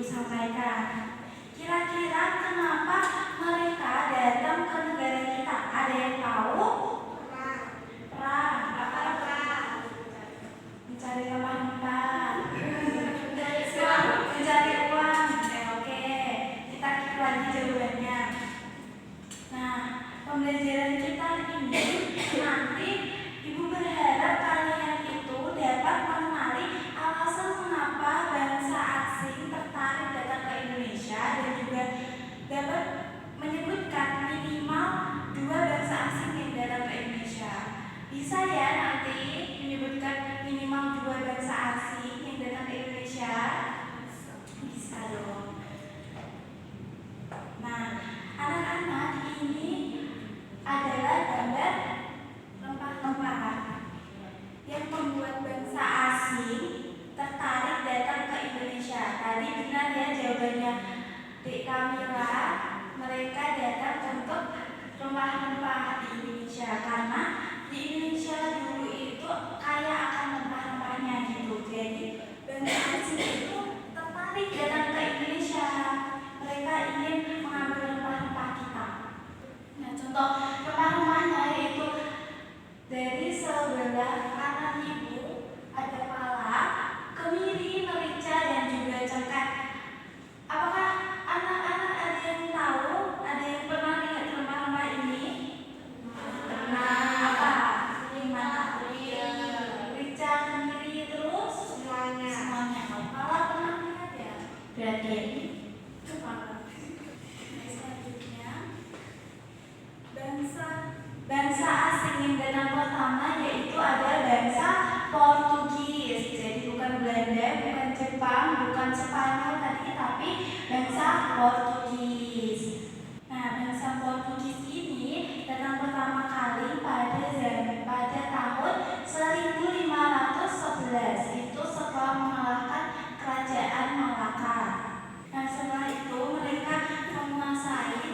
sampaikan. Kira-kira kenapa mereka datang ke negara kita? Ada yang tahu? Perang. Apa perang? Mencari rempah-rempah. Mencari uang. Oke. Kita klik lagi jawabannya. Nah, pembelajaran kita ini nanti Ibu berharap kalian itu dapat mengenali alasan mengapa bangsa asing tertarik datang ke Indonesia dan juga dapat menyebutkan minimal 2 bangsa asing yang datang ke Indonesia. Bisa ya nanti menyebutkan minimal 2 bangsa asing yang datang ke Indonesia? Bisa dong. Nah, anak-anak, ini adalah gambar rempah-rempah yang membuat bangsa asing tertarik datang ke Indonesia. Tadi benar ya jawabannya Dek Kamila, mereka datang untuk rempah-rempah di Indonesia karena di Indonesia dulu itu kaya akan rempah-rempahnya gitu. Jadi bangsa asing itu tertarik datang ke Indonesia. Mereka ingin mengambil rempah-rempah kita. Nah, contoh rempah-rempahnya yaitu dari sebelah kanan Ibu ada pala, kemiri, merica, dan juga cengkeh. Apakah anak-anak ada yang tahu? Ada yang pernah lihat rempah-rempah ini? Pernah. Apa? Gimana? Merica, kemiri, terus semuanya. Kalau pala pernah lihat ya? Berarti ini pala. Selanjutnya, bangsa asing yang datang pertama yaitu ada bangsa Portugis. Jadi bukan Belanda, bukan Jepang, bukan Spanyol tadi, tapi bangsa Portugis. Nah, bangsa Portugis ini datang pertama kali pada tahun 1511. Itu setelah mengalahkan kerajaan Malaka. Nah, setelah itu mereka menguasai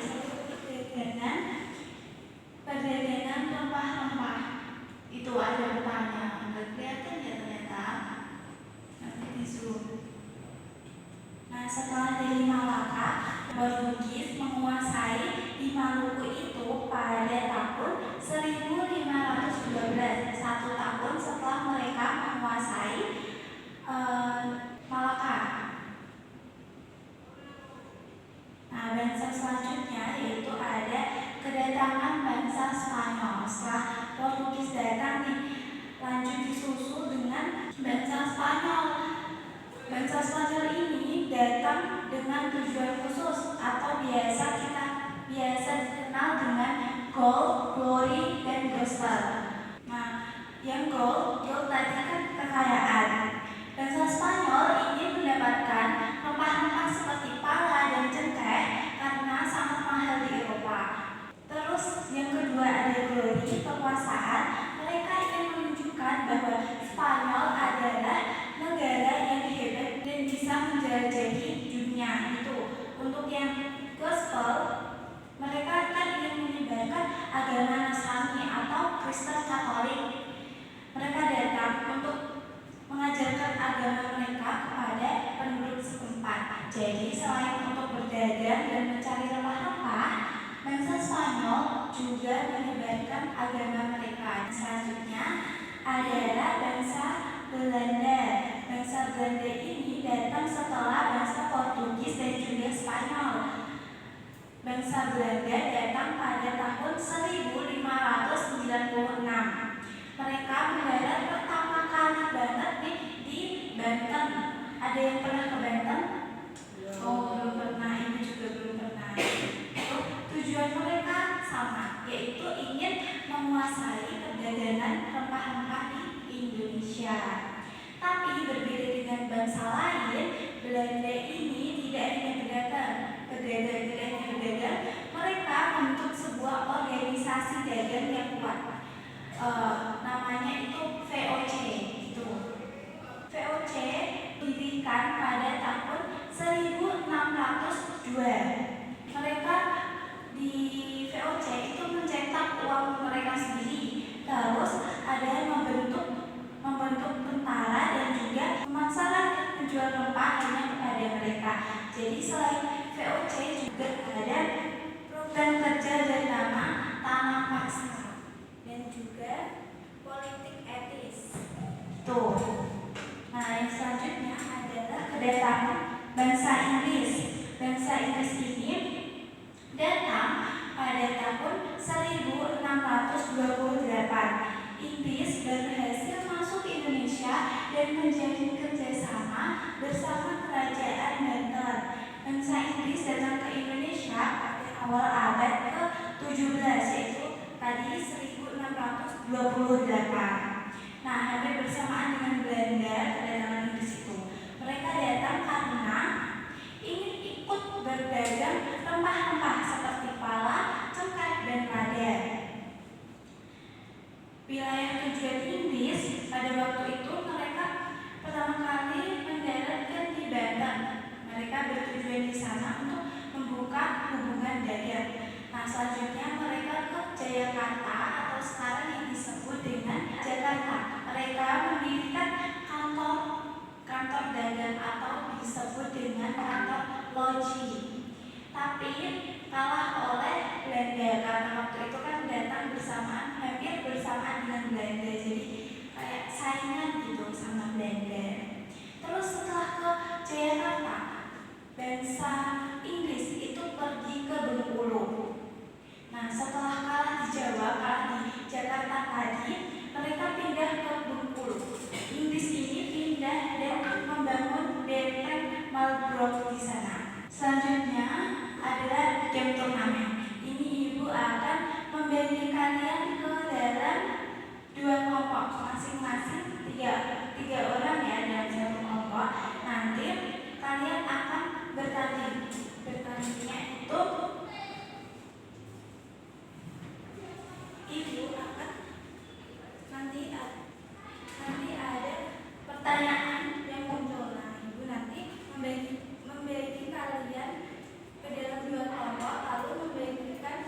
perdagangan rempah-rempah. Itu ada pertanyaan, nggak kelihatan ya ternyata. Nanti di zoom. Nah, setelah dari Malaka, Portugis menguasai di Maluku itu pada tahun 1512, 1 tahun setelah mereka menguasai Malaka. Nah, bangsa selanjutnya yaitu ada kedatangan bangsa Spanyol. Setelah Portugis datang nih, lanjut disusul dengan bangsa Spanyol. Bangsa Spanyol ini datang dengan tujuan khusus atau biasa dikenal dengan gold, glory, dan gospel. Nah, yang gold tadi kan kekayaan. Bangsa Spanyol ingin mendapatkan rempah-rempah seperti pala dan cengkeh karena sangat mahal di Eropa. Terus yang kedua ada glory, kekuasaan. Mereka ingin menunjukkan bahwa Spanyol adalah negara yang hebat dan bisa menjelajahi dunia itu. Untuk yang gospel, mereka kan ingin menyebarkan agama Nasrani atau Kristen Katolik. Mereka datang untuk mengajarkan agama mereka kepada penduduk setempat. Jadi selain untuk berdagang dan mencari rempah-rempah, bangsa Spanyol juga menyebarkan agama mereka. Selanjutnya adalah bangsa Belanda. Bangsa Belanda ini datang setelah bangsa Portugis dan juga Spanyol. Bangsa Belanda datang pada tahun 1596. Mereka mendarat pertama kali banget nih di Banten. Ada yang pernah ke Banten? Oh, belum pernah. Ini juga belum pernah. Tujuan mereka sama, yaitu ingin menguasai perdagangan rempah-rempah di Indonesia. Tapi berbeda dengan bangsa lain, Belanda ini tidak hanya berdagang. Mereka membentuk sebuah organisasi dagang yang kuat. Namanya itu VOC gitu. VOC didirikan pada tahun 1602. Mereka di VOC itu mencetak uang mereka sendiri. Terus ada yang membentuk tentara dan juga pemasaran menjual rempah hanya kepada mereka. Jadi selain VOC juga ada program kerja bernama Tanam Paksa dan juga politik etis. Tuh. Nah, yang selanjutnya adalah kedatangan bangsa Inggris. Bangsa Inggris ini datang pada tahun 1628. Inggris berhasil masuk ke Indonesia dan menjalin kerjasama bersama Kerajaan Banten. Bangsa Inggris datang ke Indonesia pada awal abad ke-17, yaitu tadi 1628. Nah, hampir bersamaan dengan Belanda kedatangan Inggris itu. Mereka datang karena ingin ikut berdagang rempah-rempah seperti pala, cengkeh, dan lada. Wilayah tujuan Inggris pada waktu itu mereka pertama kali mendaratkan di Banten. Mereka bertujuan di sana untuk membuka hubungan dagang. Nah, selanjutnya mereka ke Jayakarta atau sekarang yang disebut dengan Jakarta. Mereka mendirikan kantor dagang atau disebut dengan kantor loji. Tapi kalah oleh Belanda karena waktu itu kan datang hampir bersamaan dengan Belanda, jadi kayak saingan gitu sama Belanda. Terus setelah ke Jayakarta, bangsa Inggris itu pergi ke Bengkulu. Nah, setelah kalah di Jawa, kalah di Jakarta tadi, mereka pindah ke Bengkulu. Inggris ini pindah dan membangun benteng Marlborough di sana. Selanjutnya adalah game turnamen. Ini ibu akan membagi kalian ke dalam dua kelompok, masing-masing tiga orang ya dalam satu kelompok. Nanti kalian akan bertanding. Bertandingnya itu ibu akan nanti ada pertanyaan yang muncul. Nah, ibu nanti membagi kalian ke dalam dua kelompok, lalu membagikan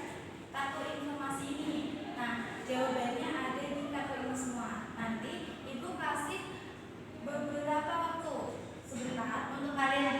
kartu informasi ini. Nah, jawabannya ada di kartu ini semua. Nanti ibu kasih beberapa waktu sebentar untuk kalian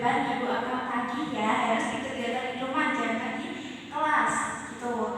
beban ibu akan tagih ya, harus di kegiatan di rumah, jangan di kelas gitu.